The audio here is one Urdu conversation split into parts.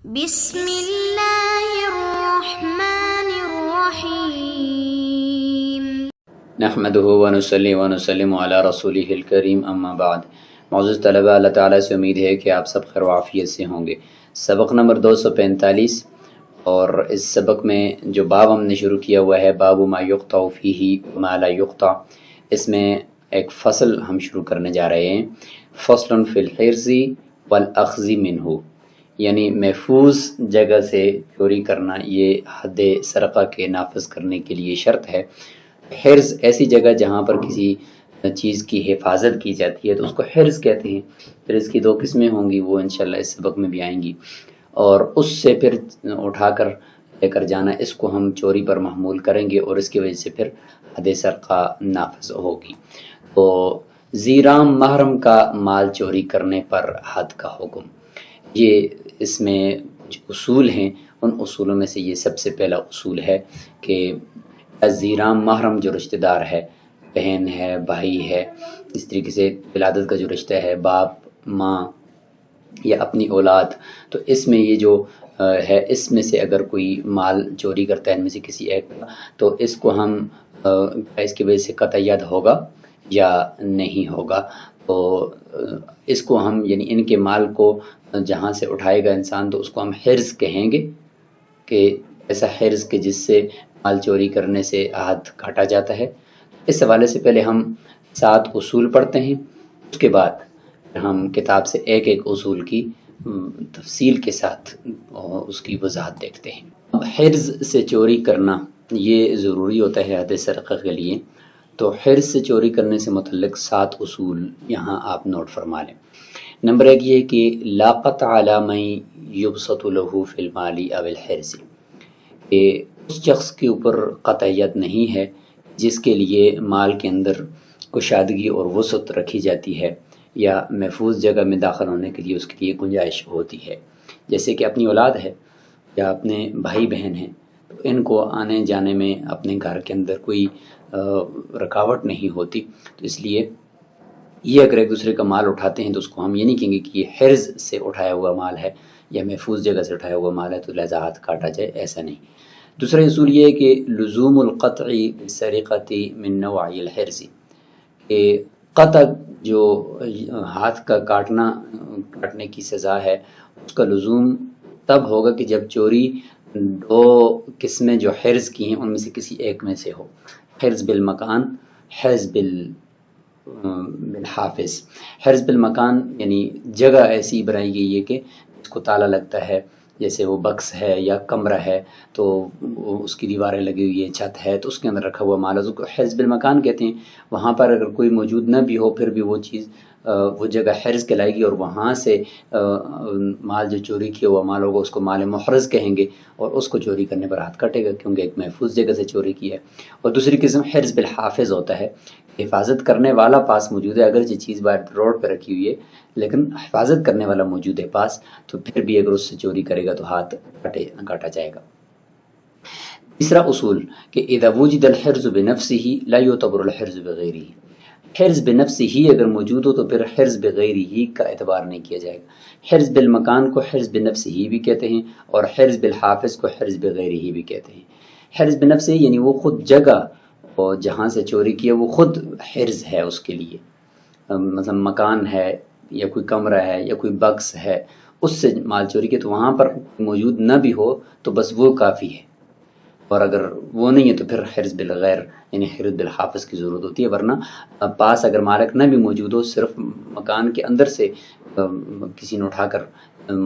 بسم اللہ الرحمن الرحیم نحمدہ ونصلی ونسلم علی رسولہ الکریم اما بعد۔ معزز طلبہ، اللہ تعالیٰ سے امید ہے کہ آپ سب خیر و عافیت سے ہوں گے۔ سبق نمبر 245، اور اس سبق میں جو باب ہم نے شروع کیا ہوا ہے، باب ما یقطع فیہ وما لا یقطع، اس میں ایک فصل ہم شروع کرنے جا رہے ہیں۔ فصل فی الحرز والاخذ منہ، یعنی محفوظ جگہ سے چوری کرنا یہ حد سرقہ کے نافذ کرنے کے لیے شرط ہے۔ حرز ایسی جگہ جہاں پر کسی چیز کی حفاظت کی جاتی ہے تو اس کو حرز کہتے ہیں۔ پھر اس کی دو قسمیں ہوں گی، وہ انشاءاللہ اس سبق میں بھی آئیں گی، اور اس سے پھر اٹھا کر لے کر جانا، اس کو ہم چوری پر محمول کریں گے اور اس کی وجہ سے پھر حد سرقہ نافذ ہوگی۔ تو زیرام محرم کا مال چوری کرنے پر حد کا حکم، یہ اس میں جو اصول ہیں ان اصولوں میں سے یہ سب سے پہلا اصول ہے کہ زیرام محرم جو رشتہ دار ہے، بہن ہے، بھائی ہے، اس طریقے سے ولادت کا جو رشتہ ہے، باپ، ماں یا اپنی اولاد، تو اس میں یہ جو ہے، اس میں سے اگر کوئی مال چوری کرتا ہے ان میں سے کسی ایک کا، تو اس کو ہم اس کی وجہ سے قطع ید ہوگا یا نہیں ہوگا۔ تو اس کو ہم یعنی ان کے مال کو جہاں سے اٹھائے گا انسان تو اس کو ہم حرز کہیں گے، کہ ایسا حرز کہ جس سے مال چوری کرنے سے عہد کاٹا جاتا ہے۔ اس حوالے سے پہلے ہم 7 اصول پڑھتے ہیں، اس کے بعد ہم کتاب سے ایک ایک اصول کی تفصیل کے ساتھ اس کی وضاحت دیکھتے ہیں۔ حرز سے چوری کرنا یہ ضروری ہوتا ہے حد سرقہ کے لیے، تو حرز سے چوری کرنے سے متعلق 7 اصول یہاں آپ نوٹ فرما لیں۔ نمبر 1 یہ کہ لا قطع علی من یبسط له فی المال او الحرز، کہ اس شخص کے اوپر قطعیت نہیں ہے جس کے لیے مال کے اندر کشادگی اور وسعت رکھی جاتی ہے یا محفوظ جگہ میں داخل ہونے کے لیے اس کے لیے گنجائش ہوتی ہے، جیسے کہ اپنی اولاد ہے یا اپنے بھائی بہن ہیں، تو ان کو آنے جانے میں اپنے گھر کے اندر کوئی رکاوٹ نہیں ہوتی، تو اس لیے یہ اگر ایک دوسرے کا مال اٹھاتے ہیں تو اس کو ہم یہ نہیں کہیں گے کہ یہ حرز سے اٹھایا ہوا مال ہے یا محفوظ جگہ سے اٹھایا ہوا مال ہے تو لہذا ہاتھ کاٹا جائے، ایسا نہیں۔ دوسرا اصول یہ ہے کہ لزوم القطع بالسرقۃ من نوع الحرز، کہ قطع جو ہاتھ کا کاٹنے کی سزا ہے اس کا لزوم تب ہوگا کہ جب چوری 2 قسمیں جو حرز کی ہیں ان میں سے کسی ایک میں سے ہو، حرز بالمکان، حرز بالحافظ۔ حرز بالمکان یعنی جگہ ایسی بنائی گئی ہے کہ اس کو تالا لگتا ہے، جیسے وہ بکس ہے یا کمرہ ہے تو اس کی دیواریں لگی ہوئی ہیں، چھت ہے تو اس کے اندر رکھا ہوا مال، اس کو حرز بالمکان کہتے ہیں۔ وہاں پر اگر کوئی موجود نہ بھی ہو پھر بھی وہ چیز وہ جگہ حرز کہلائے گی، اور وہاں سے مال جو چوری کیا ہوا مال ہوگا اس کو مال محرز کہیں گے، اور اس کو چوری کرنے پر ہاتھ کٹے گا کیونکہ ایک محفوظ جگہ سے چوری کی ہے۔ اور دوسری قسم حرز بالحافظ ہوتا ہے، حفاظت کرنے والا پاس موجود ہے، اگرچہ چیز باہر روڈ پہ رکھی ہوئی ہے لیکن حفاظت کرنے والا موجود ہے پاس، تو پھر بھی اگر اس سے چوری کرے گا تو ہاتھ کاٹا جائے گا۔ تیسرا اصول کہ اذا وجد الحرز بنفسه لا يعتبر الحرز بغیرہ، حرز بنفسه اگر موجود ہو تو پھر حرز بغیرہ کا اعتبار نہیں کیا جائے گا۔ حرز بالمکان کو حرز بنفسه بھی کہتے ہیں اور حرز بالحافظ کو حرز بغیرہ بھی کہتے ہیں۔ حرز بنفسه یعنی وہ خود جگہ اور جہاں سے چوری کیا وہ خود حرز ہے اس کے لیے، مثلا مکان ہے یا کوئی کمرہ ہے یا کوئی بکس ہے، اس سے مال چوری کیا تو وہاں پر موجود نہ بھی ہو تو بس وہ کافی ہے، اور اگر وہ نہیں ہے تو پھر حرز بالغیر یعنی حرز بالحافظ کی ضرورت ہوتی ہے، ورنہ پاس اگر مالک نہ بھی موجود ہو، صرف مکان کے اندر سے کسی نے اٹھا کر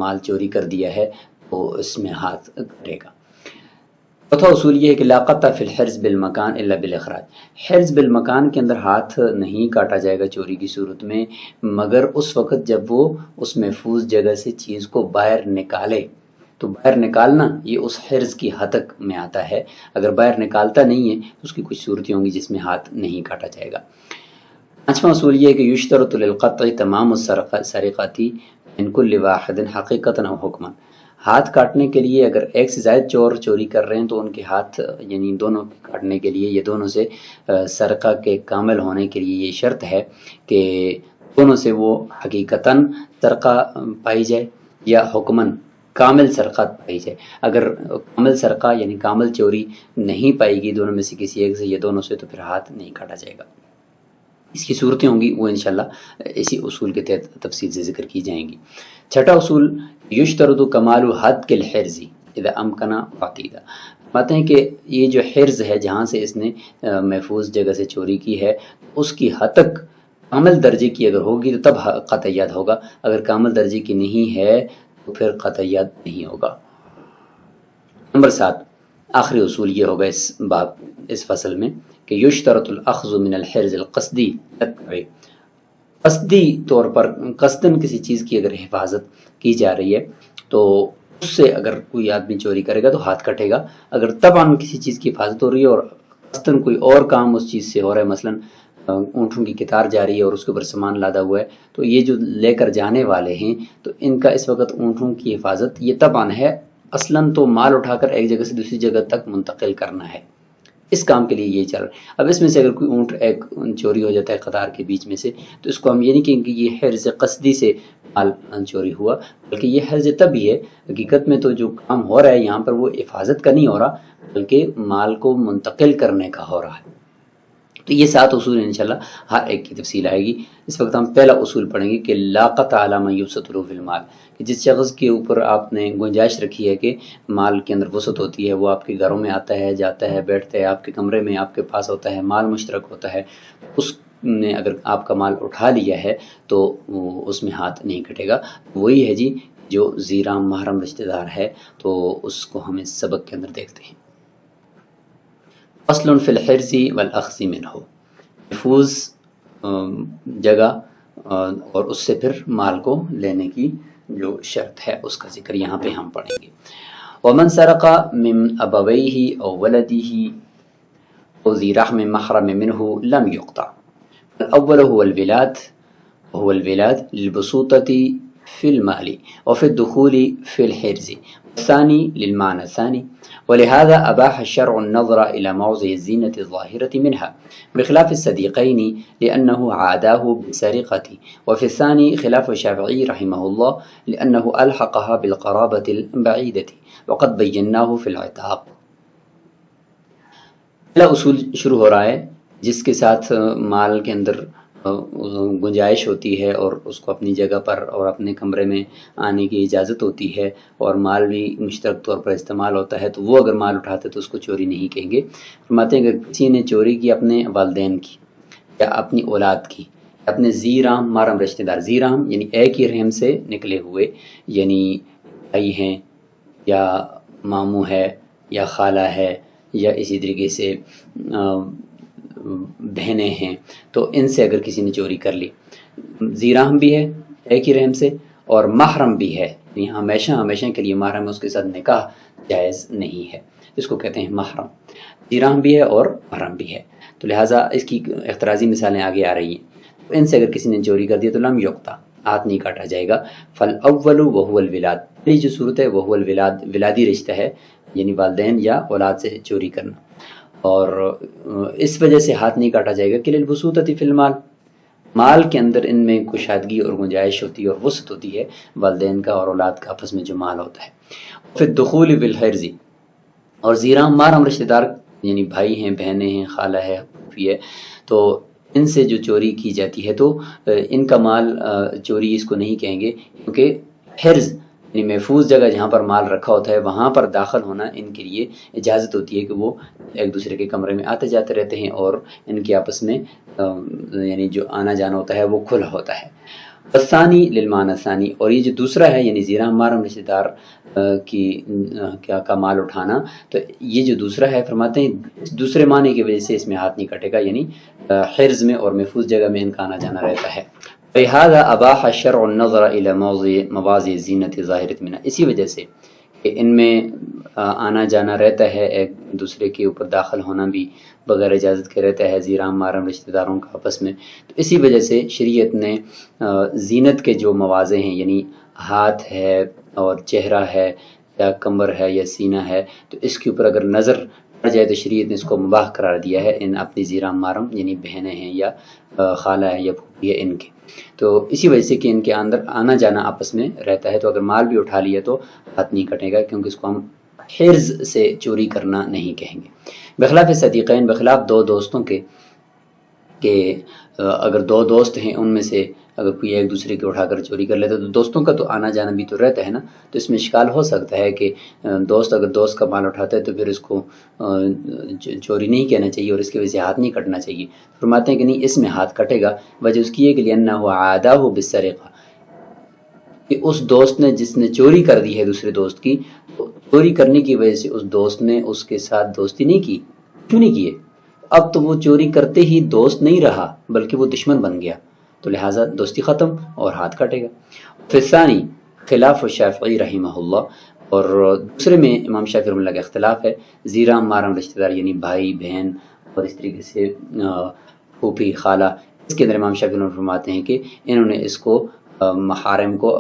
مال چوری کر دیا ہے تو اس میں ہاتھ کٹے گا۔ چوتھا اصول یہ ہے کہ لا قطع فی الحرز بالمکان الا بالاخراج، حرز بالمکان کے اندر ہاتھ نہیں کاٹا جائے گا چوری کی صورت میں مگر اس وقت جب وہ اس محفوظ جگہ سے چیز کو باہر نکالے، تو باہر نکالنا یہ اس حرز کی حد تک میں آتا ہے، اگر باہر نکالتا نہیں ہے تو اس کی کچھ صورتیں ہوں گی جس میں ہاتھ نہیں کاٹا جائے گا۔ پانچواں اصول یہ ہے کہ یشترط للقطع تمام السرقۃ من کل واحد حقیقتا او حکما، ہاتھ کاٹنے کے لیے اگر ایک سے زائد چور چوری کر رہے ہیں تو ان کے ہاتھ یعنی دونوں کاٹنے کے لیے، یہ دونوں سے سرقہ کے کامل ہونے کے لیے یہ شرط ہے کہ دونوں سے وہ حقیقتاً سرقہ پائی جائے یا حکماً کامل سرقہ پائی جائے. اگر کامل سرقہ یعنی کامل چوری نہیں پائے گی دونوں میں سے کسی ایک سے یا دونوں سے، تو پھر ہاتھ نہیں کاٹا جائے گا. اس کی صورتیں ہوں گی، وہ انشاءاللہ اسی اصول کے تحت تفصیل سے ذکر کی جائیں گی. چھٹا اصول یشترط کمال حد الحرز اذا امکن عقیدہ. باتیں کہ یہ جو حرز ہے جہاں سے اس نے محفوظ جگہ سے چوری کی ہے، اس کی حد تک کامل درجے کی اگر ہوگی تو تب قطعیت ہوگا، اگر کامل درجے کی نہیں ہے تو پھر قطعیت نہیں ہوگا. نمبر 7 آخری اصول یہ ہوگا اس فصل میں کہ یشترط الاخذ من الحرز القصدی. قصدی طور پر قصدن کسی چیز کی اگر حفاظت کی جا رہی ہے تو اس سے اگر کوئی آدمی چوری کرے گا تو ہاتھ کٹے گا. اگر طبعاً کسی چیز کی حفاظت ہو رہی ہے اور قصدن کوئی اور کام اس چیز سے ہو رہا ہے، مثلا اونٹوں کی قطار جاری ہے اور اس کے اوپر سامان لادا ہوا ہے، تو یہ جو لے کر جانے والے ہیں تو ان کا اس وقت اونٹوں کی حفاظت یہ طبعاً ہے. اصلاً تو مال اٹھا کر ایک جگہ سے دوسری جگہ تک منتقل کرنا ہے، اس کام کے لیے یہ چل رہا ہے. اب اس میں سے اگر کوئی اونٹ ایک چوری ہو جاتا ہے قطار کے بیچ میں سے، تو اس کو ہم یہ نہیں کہیں کہ یہ حرز قصدی سے مال چوری ہوا، بلکہ یہ حرز تب ہی ہے. حقیقت میں تو جو کام ہو رہا ہے یہاں پر وہ حفاظت کا نہیں ہو رہا، بلکہ مال کو منتقل کرنے کا ہو رہا ہے. تو یہ 7 اصول انشاءاللہ ہر ایک کی تفصیل آئے گی. اس وقت ہم پہلا اصول پڑھیں گے کہ لا قطع علی من یبسط له فی المال، کہ جس شخص کے اوپر آپ نے گنجائش رکھی ہے کہ مال کے اندر وسعت ہوتی ہے، وہ آپ کے گھروں میں آتا ہے، جاتا ہے، بیٹھتا ہے، آپ کے کمرے میں آپ کے پاس ہوتا ہے، مال مشترک ہوتا ہے، اس نے اگر آپ کا مال اٹھا لیا ہے تو اس میں ہاتھ نہیں کٹے گا. وہی ہے جی جو زیرام محرم رشتہ دار ہے، تو اس کو ہم اس سبق کے اندر دیکھتے ہیں. فصل فی الحرز والاخذ منہ، محفوظ جگہ اور اس سے پھر مال کو لینے کی جو شرط ہے اس کا ذکر یہاں پہ ہم پڑھیں گے. ومن سرق من ابویہ او ولدہ او ذی رحم محرم منہ لم یقطع. الاول هو الولاد للبسوطة في المال وفي الدخول في الحرز، والثاني للمعنى الثاني، ولهذا أباح الشرع النظر إلى موضع الزينة الظاهرة منها بخلاف الصديقين لأنه عاداه بالسرقة، وفي الثاني خلاف الشافعي رحمه الله لأنه ألحقها بالقرابة البعيدة وقد بيناه في العتاق. پہلا اصول شروع ہو رہا ہے جس کے ساتھ مال کے اندر گنجائش ہوتی ہے اور اس کو اپنی جگہ پر اور اپنے کمرے میں آنے کی اجازت ہوتی ہے اور مال بھی مشترک طور پر استعمال ہوتا ہے، تو وہ اگر مال اٹھاتے تو اس کو چوری نہیں کہیں گے. فرماتے ہیں اگر کسی نے چوری کی اپنے والدین کی یا اپنی اولاد کی، اپنے زیرام محرم رشتہ دار، زیرام یعنی ایک ہی رحم سے نکلے ہوئے، یعنی بھائی ہیں یا ماموں ہے یا خالہ ہے یا اسی طریقے سے بہنیں ہیں، تو ان سے اگر کسی نے چوری کر لی، زیرام بھی ہے ایک ہی رحم سے اور محرم بھی ہے، یعنی ہمیشہ کے لیے محرم، اس کے ساتھ نکاح جائز نہیں ہے، اس کو کہتے ہیں محرم. زیرام بھی ہے اور محرم بھی ہے، تو لہٰذا اس کی اعتراضی مثالیں آگے آ رہی ہیں. ان سے اگر کسی نے چوری کر دیا تو لم یقطع، ہاتھ نہیں کاٹا جائے گا. فالاول وهو الولاد، پہلی جو صورت ہے وہ الولاد، ولادی رشتہ ہے، یعنی والدین یا اولاد سے چوری کرنا، اور اس وجہ سے ہاتھ نہیں کاٹا جائے گا کہ للبسوطۃ فی المال، مال کے اندر ان میں کشادگی اور گنجائش ہوتی ہے اور وسعت ہوتی ہے والدین کا اور اولاد کا آپس میں جو مال ہوتا ہے. پھر دخول بالحرز، اور زیرام محرم رشتہ دار یعنی بھائی ہیں، بہنیں ہیں، خالہ ہے، پھوپھی ہے، تو ان سے جو چوری کی جاتی ہے تو ان کا مال چوری اس کو نہیں کہیں گے، کیونکہ حرز یعنی محفوظ جگہ جہاں پر مال رکھا ہوتا ہے وہاں پر داخل ہونا ان کے لیے اجازت ہوتی ہے کہ وہ ایک دوسرے کے کمرے میں آتے جاتے رہتے ہیں اور ان کے آپس میں یعنی جو آنا جانا ہوتا ہے وہ کھلا ہوتا ہے. الثانی للمعنى الثانی، اور یہ جو دوسرا ہے یعنی زیرام محرم رشتہ دار کی کا مال اٹھانا، تو یہ جو دوسرا ہے فرماتے ہیں دوسرے معنی کی وجہ سے اس میں ہاتھ نہیں کٹے گا، یعنی حرز میں اور محفوظ جگہ میں ان کا آنا جانا رہتا ہے. لہذا اباح الشرع النظر الى مواضع الزینة الظاہرة منها، اسی وجہ سے کہ ان میں آنا جانا رہتا ہے، ایک دوسرے کے اوپر داخل ہونا بھی بغیر اجازت کے رہتا ہے زیرام محرم رشتہ داروں کا آپس میں، تو اسی وجہ سے شریعت نے زینت کے جو مواضع ہیں یعنی ہاتھ ہے اور چہرہ ہے یا کمر ہے یا سینہ ہے، تو اس کے اوپر اگر نظر جائے تو شریعت نے اس کو مباح قرار دیا ہے ان اپنی زیرہ محرم یعنی بہنیں ہیں یا خالہ ہے یا پھوپھی ہے ان کے. تو اسی وجہ سے کہ ان کے اندر آنا جانا آپس میں رہتا ہے، تو اگر مال بھی اٹھا لیا تو ہاتھ نہیں کٹے گا، کیونکہ اس کو ہم حرز سے چوری کرنا نہیں کہیں گے. بخلاف صدیقین، بخلاف دو دوستوں کے، کہ اگر دو دوست ہیں ان میں سے اگر کوئی ایک دوسرے کے اٹھا کر چوری کر لیتا تو دوستوں کا تو آنا جانا بھی تو رہتا ہے نا. تو اس میں اشکال ہو سکتا ہے کہ دوست اگر دوست کا مال اٹھاتا ہے تو پھر اس کو چوری نہیں کہنا چاہیے اور اس کی وجہ سے ہاتھ نہیں کٹنا چاہیے. فرماتے ہیں کہ نہیں، اس میں ہاتھ کٹے گا. وجہ اس کی ہے کہ لأنہ عادہ بالسرقہ، کہ اس دوست نے جس نے چوری کر دی ہے دوسرے دوست کی، چوری کرنے کی وجہ سے اس دوست نے اس کے ساتھ دوستی نہیں کی. کیوں نہیں کیے؟ اب تو وہ چوری کرتے ہی دوست نہیں رہا بلکہ وہ دشمن بن گیا، تو لہٰذا دوستی ختم اور ہاتھ کٹے گا. فثانی خلاف الشافعی رحمہ اللہ، اور دوسرے میں امام شافعی رحمہ اللہ کا اختلاف ہے. زیرہ محرم رشتہ دار یعنی بھائی بہن اور اس طریقے سے پھوپھی خالہ، اس کے اندر امام شافعی رحمہ اللہ فرماتے ہیں کہ انہوں نے اس کو محارم کو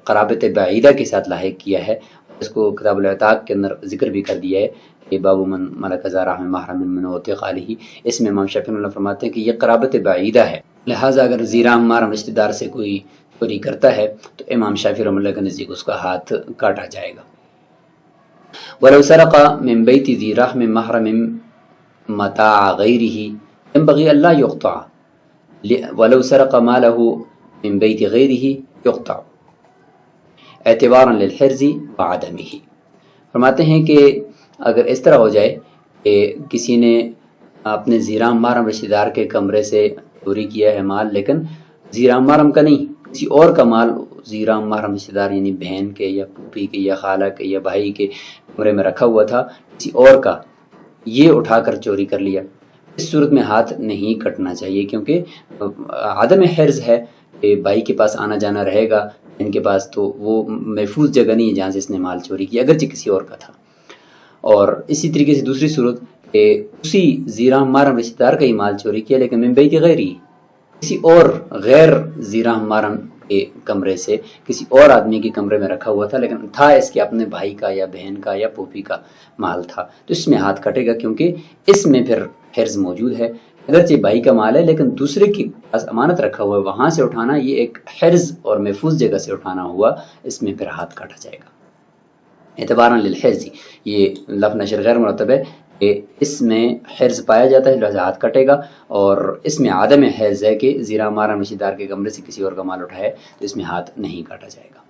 قرابت بعیدہ کے ساتھ لاحق کیا ہے. اس کو کتاب العتاق کے اندر ذکر بھی کر دیا ہے کہ باب من ملک زارہ من محرم من وثق علیہ. اس میں امام شافعی رحمہ اللہ فرماتے ہیں کہ یہ قرابت بعیدہ ہے، لہٰذا اگر زیرہ محرم رشتہ دار سے کوئی چوری کرتا ہے تو امام شافعی رحمہ اللہ کے نزدیک اس کا ہاتھ کاٹا جائے گا. ولو سرق من بیت ذی رحم محرم متاع غیرہ ينبغي الا يقطع، ولو سرق ماله من بیت غیرہ يقطع اعتبارا للحرز وعدمہ. فرماتے ہیں کہ اگر اس طرح ہو جائے کہ کسی نے اپنے زیرہ محرم رشتہ دار کے کمرے سے چوری کیا ہے مال، لیکن زیرہ محرم کا نہیں، کسی اور کا مال زیرہ محرم رشتہ دار یعنی بہن کے یا پھوپھی کے یا خالہ کے یا بھائی کے کمرے میں رکھا ہوا تھا، کسی اور کا، یہ اٹھا کر چوری کر لیا، اس صورت میں ہاتھ نہیں کٹنا چاہیے، کیونکہ عدم حرز ہے کہ بھائی کے پاس آنا جانا رہے گا، ان کے پاس تو وہ محفوظ جگہ نہیں ہے جہاں سے اس نے مال چوری کیا اگرچہ کسی اور کا تھا. اور اسی طریقے سے دوسری صورت کہ اسی زیرہ محرم رشتہ دار کا ہی مال چوری کیا لیکن من بیت غیری، کسی اور غیر زیرہ محرم کے کمرے سے کسی اور آدمی کے کمرے میں رکھا ہوا تھا، لیکن تھا اس کے اپنے بھائی کا یا بہن کا یا پھوپھی کا مال تھا، تو اس میں ہاتھ کٹے گا، کیونکہ اس میں پھر حرز موجود ہے. اگرچہ بھائی کا مال ہے لیکن دوسرے کے پاس امانت رکھا ہوا ہے، وہاں سے اٹھانا یہ ایک حرز اور محفوظ جگہ سے اٹھانا ہوا، اس میں پھر ہاتھ کاٹا جائے گا. اعتباراً للحرز، یہ لفظ نشر غیر مرتب ہے کہ اس میں حرز پایا جاتا ہے لہذا ہاتھ کٹے گا، اور اس میں عدم حرز ہے کہ زیرہ محرم رشتہ دار کے کمرے سے کسی اور کا مال اٹھائے تو اس میں ہاتھ نہیں کاٹا جائے گا.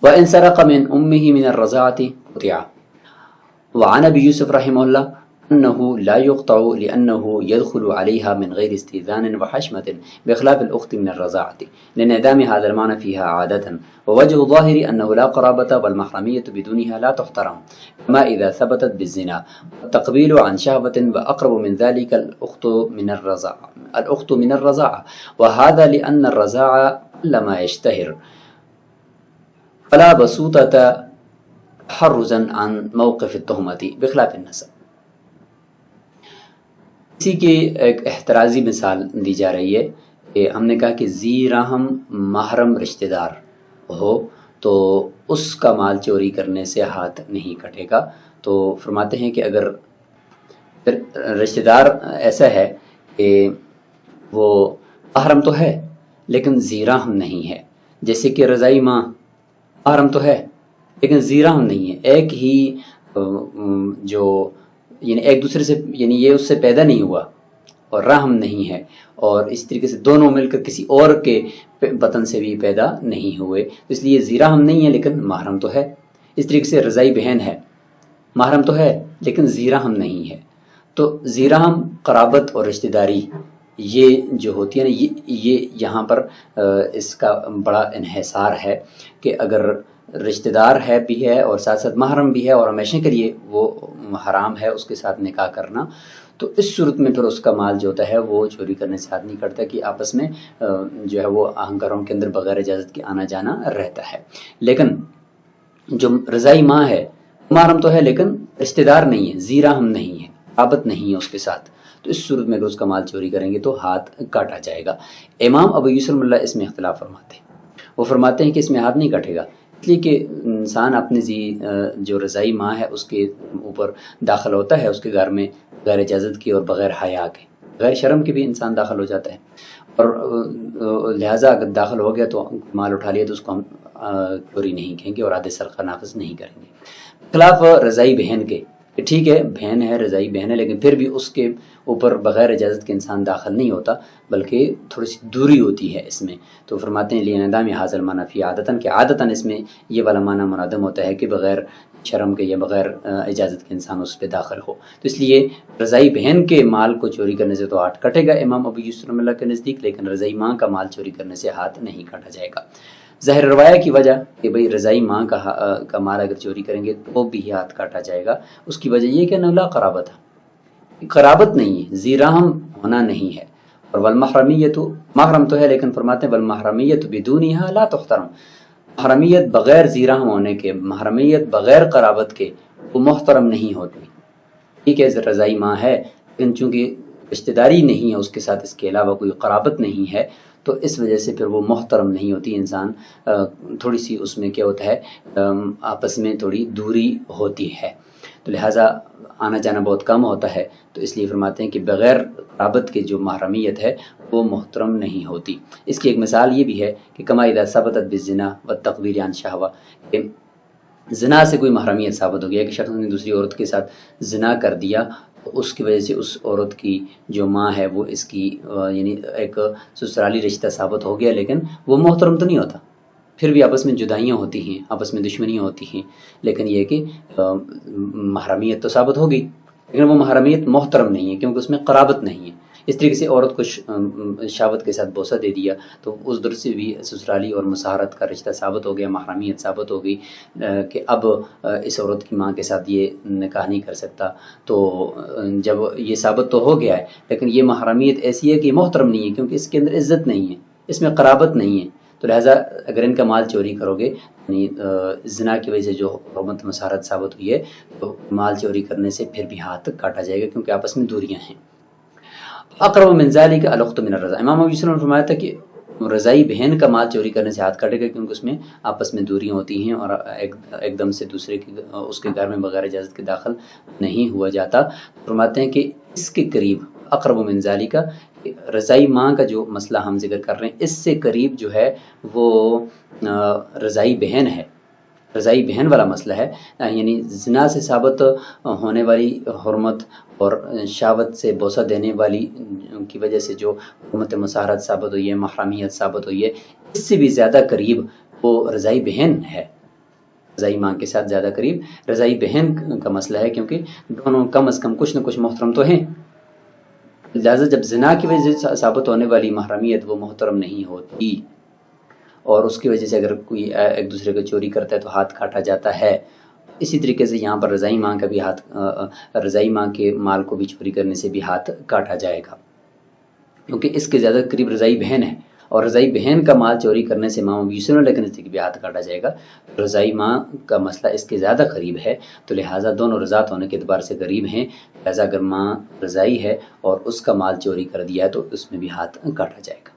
وَإِن سَرَقَ مِنْ أُمِّهِ مِنَ الرَّضَاعَةِ قُطِعَ. وعن ابي يوسف رحمه الله انه لا يقطع لانه يدخل عليها من غير استئذان وحشمة بخلاف الاخت من الرضاعة لانعدام هذا المعنى فيها عادة. ووجه الظاهر انه لا قرابة والمحرمية بدونها لا تحترم، كما اذا ثبتت بالزنا والتقبيل عن شهوة، واقرب من ذلك الاخت من الرضاعة، وهذا لان الرضاعة لما يشتهر فلا بسوطة تحرزا عن موقف التہمت بخلاف النسب. اسی کی ایک احترازی مثال دی جا رہی ہے کہ ہم نے کہا کہ ذی رحم محرم رشتہ دار ہو تو اس کا مال چوری کرنے سے ہاتھ نہیں کٹے گا. تو فرماتے ہیں کہ اگر رشتہ دار ایسا ہے کہ وہ محرم تو ہے لیکن ذی رحم نہیں ہے، جیسے کہ رضائی ماں محرم تو ہے لیکن ذی رحم نہیں ہے، ایک ہی جو یعنی ایک دوسرے سے یعنی یہ اس سے پیدا نہیں ہوا اور رحم نہیں ہے، اور اس طریقے سے دونوں مل کر کسی اور کے بطن سے بھی پیدا نہیں ہوئے، اس لیے ذی رحم نہیں ہے لیکن محرم تو ہے. اس طریقے سے رضائی بہن ہے، محرم تو ہے لیکن ذی رحم نہیں ہے. تو ذی رحم قرابت اور رشتہ داری یہ جو ہوتی ہے نا، یہ یہاں پر اس کا بڑا انحصار ہے کہ اگر رشتہ دار ہے بھی ہے اور ساتھ ساتھ محرم بھی ہے اور ہمیشہ کے لیے وہ حرام ہے اس کے ساتھ نکاح کرنا، تو اس صورت میں پھر اس کا مال جو ہوتا ہے وہ چوری کرنے سے ہاتھ نہیں کٹتا، کہ آپس میں جو ہے وہ گھروں کے اندر بغیر اجازت کے آنا جانا رہتا ہے. لیکن جو رضائی ماں ہے محرم تو ہے لیکن رشتہ دار نہیں ہے، ذی رحم نہیں ہے، قرابت نہیں ہے اس کے ساتھ، تو اس صورت میں اگر اس کا مال چوری کریں گے تو ہاتھ کاٹا جائے گا. امام ابو یوسف اللہ اس میں اختلاف فرماتے ہیں، وہ فرماتے ہیں کہ اس میں ہاتھ نہیں کٹے گا، اس لیے کہ انسان اپنی جو رضائی ماں ہے اس کے اوپر داخل ہوتا ہے اس کے گھر میں بغیر اجازت کی اور بغیر حیا کے، غیر شرم کے بھی انسان داخل ہو جاتا ہے، اور لہٰذا اگر داخل ہو گیا تو مال اٹھا لیا تو اس کو ہم چوری نہیں کہیں گے اور آدھے سرقہ نافذ نہیں کریں گے۔ خلاف رضائی بہن کے، ٹھیک ہے بہن ہے، رضائی بہن ہے، لیکن پھر بھی اس کے اوپر بغیر اجازت کے انسان داخل نہیں ہوتا، بلکہ تھوڑی سی دوری ہوتی ہے اس میں۔ تو فرماتے ہیں لِانْعِدَامِ هَٰذَا الْمَعْنَىٰ فِي عادتاً کہ عادتاً اس میں یہ والا معنی منعدم ہوتا ہے کہ بغیر شرم کے یا بغیر اجازت کے انسان اس پہ داخل ہو۔ تو اس لیے رضائی بہن کے مال کو چوری کرنے سے تو ہاتھ کٹے گا امام ابو یوسف رحمہ اللہ کے نزدیک، لیکن رضائی ماں کا مال چوری کرنے سے ہاتھ نہیں کاٹا جائے گا۔ ظاہر روایہ کی وجہ کہ بھئی رضائی ماں کا مال اگر چوری کریں گے تو بھی ہاتھ کاٹا جائے گا، اس کی وجہ یہ کہ لا قرابت ہے، قرابت نہیں ہے، ذی رحم ہونا نہیں ہے، اور والمحرمیت محرم تو ہے لیکن فرماتے ہیں والمحرمیت بدونہا لا تحترم، محرمیت بغیر ذی رحم ہونے کے، محرمیت بغیر قرابت کے وہ محترم نہیں ہوتی۔ ٹھیک ہے رضائی ماں ہے لیکن چونکہ رشتہ داری نہیں ہے اس کے ساتھ، اس کے علاوہ کوئی قرابت نہیں ہے، تو اس وجہ سے پھر وہ محترم نہیں ہوتی، انسان تھوڑی سی اس میں کیا ہوتا ہے آپس میں تھوڑی دوری ہوتی ہے، تو لہٰذا آنا جانا بہت کم ہوتا ہے، تو اس لیے فرماتے ہیں کہ بغیر قرابت کے جو محرمیت ہے وہ محترم نہیں ہوتی۔ اس کی ایک مثال یہ بھی ہے کہ کما اذا ثبتت بالزنا والتقبیل عن شہوہ، کہ زنا سے کوئی محرمیت ثابت ہو گیا کہ شخص نے دوسری عورت کے ساتھ زنا کر دیا، اس کی وجہ سے اس عورت کی جو ماں ہے وہ اس کی یعنی ایک سسرالی رشتہ ثابت ہو گیا، لیکن وہ محترم تو نہیں ہوتا، پھر بھی آپس میں جدائیاں ہوتی ہیں، آپس میں دشمنیاں ہوتی ہیں، لیکن یہ کہ محرمیت تو ثابت ہو گئی، لیکن وہ محرمیت محترم نہیں ہے کیونکہ اس میں قرابت نہیں ہے۔ اس طریقے سے عورت کو شہوت کے ساتھ بوسہ دے دیا تو اس در سے بھی سسرالی اور مساہرت کا رشتہ ثابت ہو گیا، محرمیت ثابت ہو گئی کہ اب اس عورت کی ماں کے ساتھ یہ نکاح نہیں کر سکتا۔ تو جب یہ ثابت تو ہو گیا ہے لیکن یہ محرمیت ایسی ہے کہ یہ محترم نہیں ہے کیونکہ اس کے اندر عزت نہیں ہے، اس میں قرابت نہیں ہے، تو لہٰذا اگر ان کا مال چوری کرو گے یعنی زنا کی وجہ سے جو حرمت مسارت ثابت ہوئی ہے تو مال چوری کرنے سے پھر بھی ہاتھ کاٹا جائے گا کیونکہ آپس میں دوریاں ہیں۔ اقرب من ذلك الاخت من الرضاع، امام ابو یوسف نے فرمایا تھا کہ رضائی بہن کا مال چوری کرنے سے ہاتھ کاٹے گا کیونکہ اس میں آپس میں دوریاں ہوتی ہیں اور ایک دم سے دوسرے کے اس کے گھر میں بغیر اجازت کے داخل نہیں ہوا جاتا۔ فرماتے ہیں کہ اس کے قریب اقرب من ذلك، رضائی ماں کا جو مسئلہ ہم ذکر کر رہے ہیں اس سے قریب جو ہے وہ رضائی بہن ہے، رضائی بہن والا مسئلہ ہے، یعنی زنا سے ثابت ہونے والی حرمت اور شہوت سے بوسہ دینے والی کی وجہ سے جو حرمت مساہرت ثابت ہوئی ہے، محرمیت ثابت ہوئی ہے، اس سے بھی زیادہ قریب وہ رضائی بہن ہے، رضائی ماں کے ساتھ زیادہ قریب رضائی بہن کا مسئلہ ہے کیونکہ دونوں کم از کم کچھ نہ کچھ محترم تو ہیں، لہٰذا جب زنا کی وجہ سے ثابت ہونے والی محرمیت وہ محترم نہیں ہوتی اور اس کی وجہ سے اگر کوئی ایک دوسرے کو چوری کرتا ہے تو ہاتھ کاٹا جاتا ہے، اسی طریقے سے یہاں پر رضائی ماں کا بھی رضائی ماں کے مال کو بھی چوری کرنے سے بھی ہاتھ کاٹا جائے گا کیونکہ اس کے زیادہ قریب رضائی بہن ہے، اور رضائی بہن کا مال چوری کرنے سے امام ابو یوسف نے لیکن اس سے بھی ہاتھ کاٹا جائے گا، رضائی ماں کا مسئلہ اس کے زیادہ قریب ہے، تو لہٰذا دونوں رضاعت ہونے کے اعتبار سے قریب ہیں، لہٰذا اگر ماں رضائی ہے اور اس کا مال چوری کر دیا ہے تو اس میں بھی ہاتھ کاٹا جائے گا۔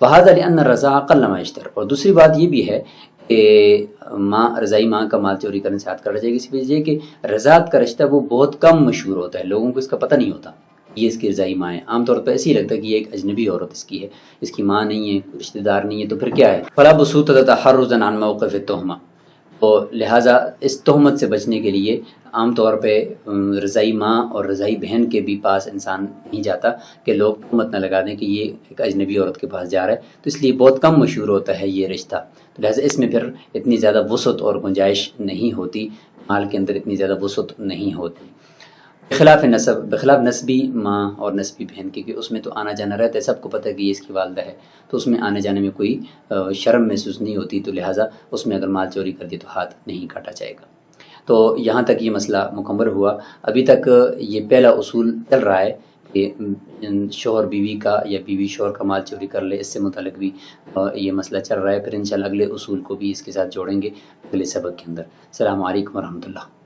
وَهَذَا لِأَنَّ الرَّضَاعَ قَلَّ مَا يُشْتَرَ، اور دوسری بات یہ بھی ہے کہ رضائی ماں کا مال چوری کرنے سے ہاتھ کاٹا جائے گا، اس وجہ کہ رضاعت کا رشتہ وہ بہت کم مشہور ہوتا ہے، لوگوں کو اس کا پتہ نہیں ہوتا یہ اس کی رضائی ماں ہے، عام طور پر ایسے ہی لگتا ہے کہ یہ ایک اجنبی عورت اس کی ہے، اس کی ماں نہیں ہے، رشتہ دار نہیں ہے، تو پھر کیا ہے فَلَا بُسُوطَ تَحَرُّزًا عَنْ مَوْقِفِ التُّهْمَةِ، تو لہٰذا اس تہمت سے بچنے کے لیے عام طور پہ رضائی ماں اور رضائی بہن کے بھی پاس انسان نہیں جاتا کہ لوگ تہمت نہ لگا دیں کہ یہ ایک اجنبی عورت کے پاس جا رہا ہے، تو اس لیے بہت کم مشہور ہوتا ہے یہ رشتہ، تو لہٰذا اس میں پھر اتنی زیادہ وسعت اور گنجائش نہیں ہوتی، مال کے اندر اتنی زیادہ وسعت نہیں ہوتی، بخلاف نسب، بخلاف نسبی ماں اور نسبی بہن کی کہ اس میں تو آنا جانا رہتا ہے، سب کو پتہ ہے کہ یہ اس کی والدہ ہے، تو اس میں آنے جانے میں کوئی شرم محسوس نہیں ہوتی، تو لہٰذا اس میں اگر مال چوری کر دیا تو ہاتھ نہیں کاٹا جائے گا۔ تو یہاں تک یہ مسئلہ مکمل ہوا، ابھی تک یہ پہلا اصول چل رہا ہے کہ شوہر بیوی کا یا بیوی شوہر کا مال چوری کر لے، اس سے متعلق بھی یہ مسئلہ چل رہا ہے، پھر انشاءاللہ اگلے اصول کو بھی اس کے ساتھ جوڑیں گے اگلے سبق کے اندر۔ السلام علیکم ورحمۃ اللہ۔